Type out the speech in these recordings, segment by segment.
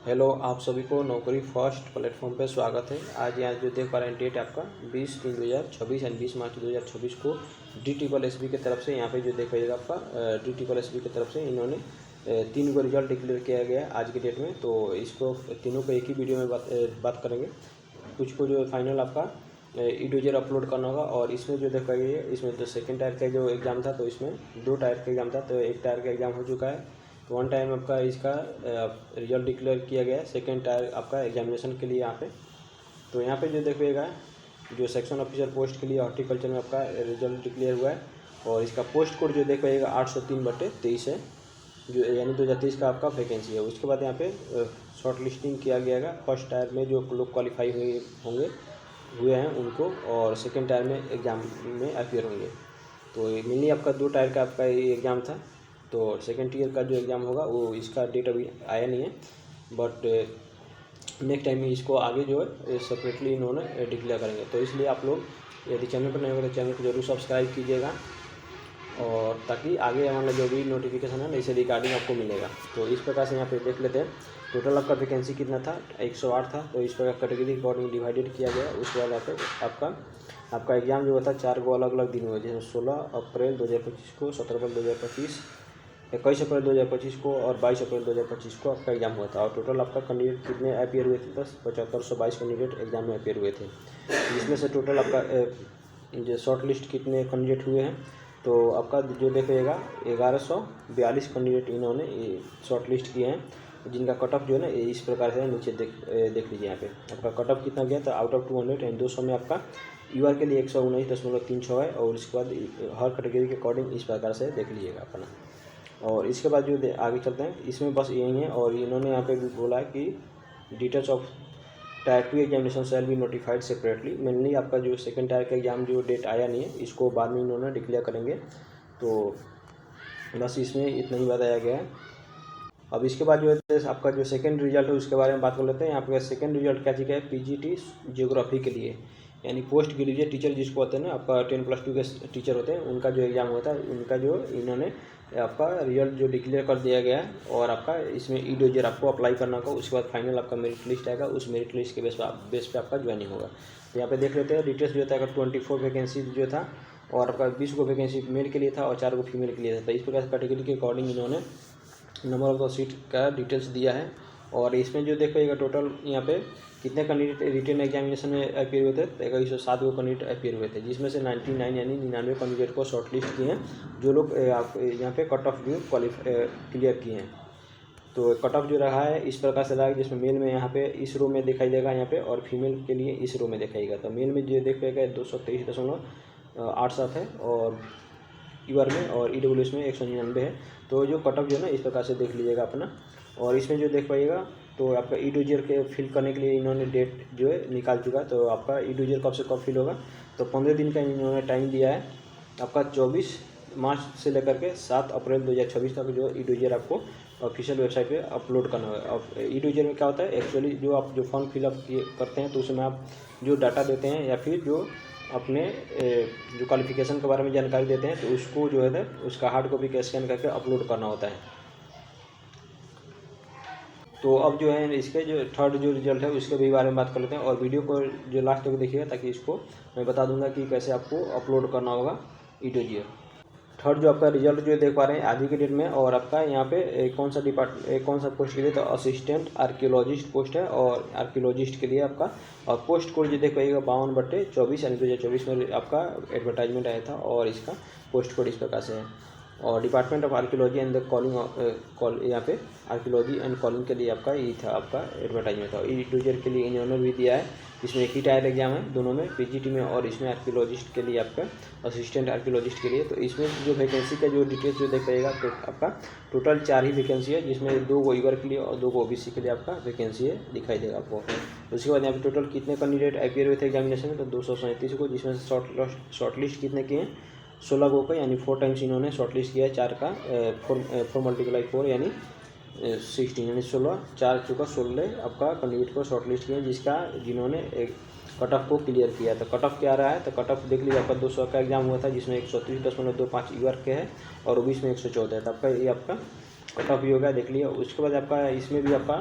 Hello, आप सभी को नौकरी फर्स्ट प्लेटफॉर्म पे स्वागत है। आज यहाँ जो देख पा रहे हैं डेट आपका 20/3/2026 यानी 20 मार्च 2026 को DSSB की तरफ से यहाँ पे जो देख पाइएगा आपका DSSB की तरफ से इन्होंने 3 गो रिजल्ट डिक्लेयर किया गया है आज की डेट में। तो इसको तीनों को एक ही वीडियो में बात करेंगे। कुछ को जो फाइनल आपका ईडोजर अपलोड करना होगा और इसमें जो देख पाइए इसमें तो सेकेंड टायर का जो एग्ज़ाम था तो इसमें 2 टायर का एग्ज़ाम था, तो 1 टायर का एग्ज़ाम हो चुका है। तो 1 टाइम आपका इसका रिजल्ट डिक्लेयर किया गया है। सेकेंड टायर आपका एग्जामिनेशन के लिए यहाँ पे तो यहाँ पे जो देखिएगा जो सेक्शन ऑफिसर पोस्ट के लिए हॉर्टिकल्चर में आपका रिजल्ट डिक्लेयर हुआ है और इसका पोस्ट कोड जो देखिएगा 803/23 है, जो यानी 2023 का आपका वैकेंसी है। उसके बाद यहाँ पे शॉर्ट लिस्टिंग किया गया है। फर्स्ट टायर में जो लोग क्वालिफाई हुए हैं उनको और सेकेंड टायर में एग्ज़ाम में अपीयर होंगे। तो मेनली आपका 2 टायर का आपका ये एग्ज़ाम था। तो सेकेंड ईयर का जो एग्ज़ाम होगा वो इसका डेट अभी आया नहीं है, बट नेक्स्ट टाइम में इसको आगे जो है सेपरेटली इन्होंने डिक्लेयर करेंगे। तो इसलिए आप लोग यदि चैनल पर नए हो तो चैनल को जरूर सब्सक्राइब कीजिएगा और ताकि आगे हमारा जो भी नोटिफिकेशन है इसे रिगार्डिंग आपको मिलेगा। तो इस प्रकार से यहाँ पे देख लेते हैं टोटल आपका वैकेंसी कितना था। 108 था। तो इस प्रकार कैटेगरी अकॉर्डिंग डिवाइडेड किया गया। उसके बाद यहाँ पे आपका एग्ज़ाम जो होता है 4 गो अलग अलग दिन हुए, जैसे 16 अप्रैल 2025 को, 17 अप्रैल 2025, 21 अप्रैल 2025 को और 22 अप्रैल 2025 को आपका एग्ज़ाम हुआ था। और टोटल आपका कैंडिडेट कितने अपीयर हुए थे? 7522 कैंडिडेट एग्ज़ाम में अपीयर हुए थे। जिसमें से टोटल आपका जो शॉर्ट लिस्ट कितने कैंडिडेट हुए हैं तो आपका जो देखिएगा 1142 कैंडिडेट इन्होंने शॉर्ट लिस्ट किए हैं, जिनका कट ऑफ जो है ना इस प्रकार से नीचे देख लीजिए। यहाँ पे आपका कट ऑफ कितना गया था आउट ऑफ 200 एंड 200 में आपका यूआर के लिए 119.36 है और उसके बाद हर कैटेगरी के अकॉर्डिंग इस प्रकार से देख लीजिएगा अपना। और इसके बाद जो आगे चलते हैं इसमें बस यही है। और इन्होंने यहाँ पे भी बोला है कि details of tyre 2 examination shall be notified separately. Mainly आपका जो सेकंड टायर का एग्ज़ाम जो डेट आया नहीं है इसको बाद में इन्होंने डिक्लेयर करेंगे। तो बस इसमें इतना ही बताया गया है। अब इसके बाद जो है आपका जो सेकंड रिजल्ट है उसके बारे में बात कर लेते हैं। यहाँ पे सेकंड रिजल्ट क्या चीज़ है? PGT जियोग्राफी के लिए यानी पोस्ट ग्रेजुएट टीचर जिसको होते हैं ना, आपका 10+2 के टीचर होते हैं, उनका जो एग्ज़ाम होता है उनका जो इन्होंने आपका रिजल्ट जो डिक्लेयर कर दिया गया है। और आपका इसमें ईडोजर आपको अप्लाई करना होगा। उसके बाद फाइनल आपका मेरिट लिस्ट आएगा, उस मेरिट लिस्ट के बेस पे आपका ज्वाइनिंग होगा। तो यहाँ पे देख लेते हैं डिटेल्स जो था 24 वैकेंसी जो था और आपका 20 को वैकेंसी मेल के लिए था और 4 को फीमेल के लिए था। तो इस प्रकार से कैटेगरी के अकॉर्डिंग इन्होंने नंबर ऑफ द सीट का डिटेल्स दिया है। और इसमें जो देखिएगा टोटल यहाँ पे कितने कैंडिडेट रिटन एग्जामिनेशन में अपीयर हुए थे? 107 गो कैंडिडेट अपीयर हुए थे, जिसमें से 99 यानी 99 कैंडिडेट को शॉर्ट लिस्ट किए हैं, जो लोग आप यहाँ पे कट ऑफ जो क्लियर किए हैं। तो कट ऑफ जो रहा है इस प्रकार से रहा है, जिसमें मेल में यहाँ पे इस रो में दिखाई देगा यहाँ पे और फीमेल के लिए इस रो में दिखाएगा। तो मेल में जो देखिएगा 223.87 है और यूआर में और EWS में 199 है। तो जो कट ऑफ जो है ना इस प्रकार से देख लीजिएगा अपना। और इसमें जो देख पाइएगा तो आपका ईडोजर के फिल करने के लिए इन्होंने डेट जो है निकाल चुका। तो आपका ईडोजर कब से कब फिल होगा? तो 15 दिन का इन्होंने टाइम दिया है। आपका 24 मार्च से लेकर के 7 अप्रैल 2026 तक जो ईडोजर आपको ऑफिशियल वेबसाइट पे अपलोड करना होगा। अब ईडोजर में क्या होता है एक्चुअली, जो आप जो फॉर्म फिलअप करते हैं तो उसमें आप जो डाटा देते हैं या फिर जो अपने जो क्वालिफिकेशन के बारे में जानकारी देते हैं तो उसको जो है उसका हार्ड कॉपी का स्कैन करके अपलोड करना होता है। तो अब जो है इसके जो थर्ड जो रिजल्ट है उसके भी बारे में बात कर लेते हैं और वीडियो को जो लास्ट तक देखिएगा ताकि इसको मैं बता दूंगा कि कैसे आपको अपलोड करना होगा ईडोजर। थर्ड जो आपका रिजल्ट जो देख पा रहे हैं आज की डेट में, और आपका यहाँ पे कौन सा पोस्ट के लिए? तो असिस्टेंट आर्कियोलॉजिस्ट पोस्ट है और आर्कियोलॉजिस्ट के लिए आपका और पोस्ट कोड जो देख पाइएगा 52/24 यानी 2024 में आपका एडवर्टाइजमेंट आया था और इसका पोस्ट कोड इस प्रकार से है। और department of archaeology and the calling यहाँ पे आर्कियोलॉजी एंड कॉलिंग के लिए आपका ये था आपका एडवर्टाइजमेंट था। ईडोजर के लिए इन्होंने भी दिया है, इसमें एक ही टायर एग्जाम है दोनों में, PGT में और इसमें आर्कियोलॉजिस्ट के लिए आपका असिस्टेंट आर्कियोलॉजिस्ट के लिए। तो इसमें जो वैकेंसी का जो डिटेल्स जो देख पाइएगा तो आपका टोटल 4 ही वैकेंसी है, जिसमें 2 को ईवर के लिए और 2 को OBC के लिए आपका वैकेंसी है दिखाई देगा आपको। उसके बाद यहाँ पे टोटल कितने कैंडिडेट अपीयर हुए थे एग्जामिनेशन में? तो 237 को, जिसमें से शॉर्ट लिस्ट कितने किए हैं? 16 गो का, यानी 4 टाइम्स इन्होंने शॉर्ट लिस्ट किया है। 4 का 4 × 4 यानी 16 यानी 16, 4 चुका 16 आपका कैंडिडेट को शॉर्ट लिस्ट किया है जिन्होंने एक कट ऑफ को क्लियर किया। तो कट ऑफ क्या रहा है? तो कट ऑफ देख लीजिए आपका 200 का एग्जाम हुआ था जिसमें 130.25 यूआर के है और OBC में 114 है। तो आपका ये आपका कट ऑफ भी होगा, देख लिया। उसके बाद आपका इसमें भी आपका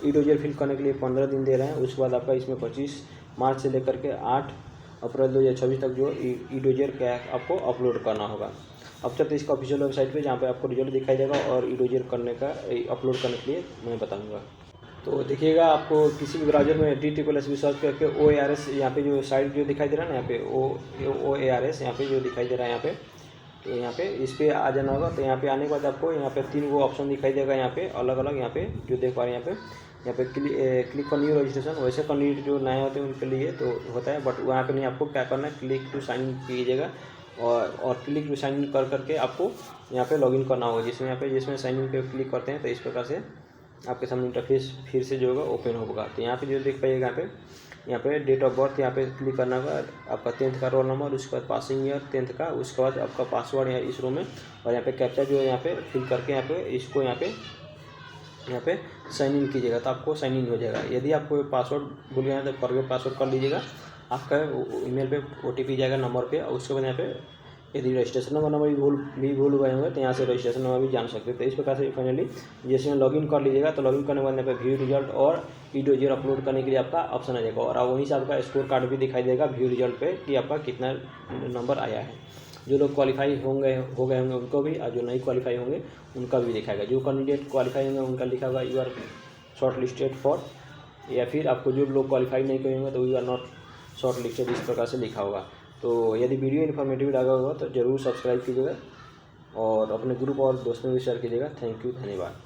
ई-डोजर फिल करने के लिए 15 दिन दे रहे हैं। उसके बाद आपका इसमें 25 मार्च से लेकर के 8 अप्रैल 2026 तक जो ई-डोजर का आपको अपलोड करना होगा। अब चलते इसका ऑफिशियल वेबसाइट पे, जहाँ पे आपको रिजल्ट दिखाई देगा और ई-डोजर करने का अपलोड करने के लिए मैं बताऊँगा। तो देखिएगा, आपको किसी भी ब्राउज़र में DSSB सर्च करके OARS यहाँ पे जो साइट जो दिखाई दे रहा है ना, यहाँ पे OARS यहाँ पे जो दिखाई दे रहा है यहाँ पे, तो यहाँ पे इस पर आ जाना होगा। तो यहाँ पे आने के बाद आपको यहाँ पे 3 वो ऑप्शन दिखाई देगा, यहाँ पे अलग अलग, यहाँ पे जो देख पा रहे हैं यहाँ पे क्लिक फॉर न्यू रजिस्ट्रेशन। वैसे कैंडिडेट जो नए होते हैं उनके लिए तो होता है, बट वहाँ पे नहीं, आपको क्या करना है, क्लिक टू साइन इन कीजिएगा और क्लिक टू साइन इन कर करके आपको यहाँ पे लॉगिन करना होगा। जिसमें साइन इन पे क्लिक करते हैं तो इस प्रकार से आपके सामने इंटरफेस फिर से जो होगा ओपन होगा। तो यहाँ पे जो देख पाइएगा, यहाँ पे डेट ऑफ बर्थ यहाँ पे क्लिक करना होगा, आपका 10th का रोल नंबर, उसके बाद पासिंग ईयर 10th का, उसके बाद आपका पासवर्ड है इस रो में, और यहाँ पे कैप्चा जो है यहाँ पे फिल करके यहाँ पे इसको यहाँ पे साइन इन कीजिएगा तो आपको साइन इन हो जाएगा। यदि आपको पासवर्ड भूल गया तो फॉरगेट पासवर्ड कर लीजिएगा, आपका ईमेल पे OTP जाएगा नंबर पे। और उसके बाद यहाँ पे यदि रजिस्ट्रेशन नंबर भी भूल गए होंगे तो यहाँ से रजिस्ट्रेशन नंबर भी जान सकते हैं। तो इस प्रकार से फाइनली जैसे लॉगिन कर लीजिएगा, तो लॉगिन करने के बाद यहाँ पे व्यू रिजल्ट और ई-डोजर अपलोड करने के लिए आपका ऑप्शन आ जाएगा, और वहीं से आपका स्कोर कार्ड भी दिखाई देगा व्यू रिजल्ट पे कि आपका कितना नंबर आया है। जो लोग क्वालिफाई हो गए होंगे उनको भी, और जो नहीं क्वालिफाई होंगे उनका भी दिखाएगा। जो कैंडिडेट क्वालिफाई होंगे उनका लिखा होगा you are short listed for, या फिर आपको जो लोग क्वालिफाई नहीं करेंगे तो you are not short listed, इस प्रकार से लिखा होगा। तो यदि वीडियो इन्फॉर्मेटिव लगा होगा तो ज़रूर सब्सक्राइब कीजिएगा और अपने ग्रुप और दोस्तों में भी शेयर कीजिएगा। थैंक यू, धन्यवाद।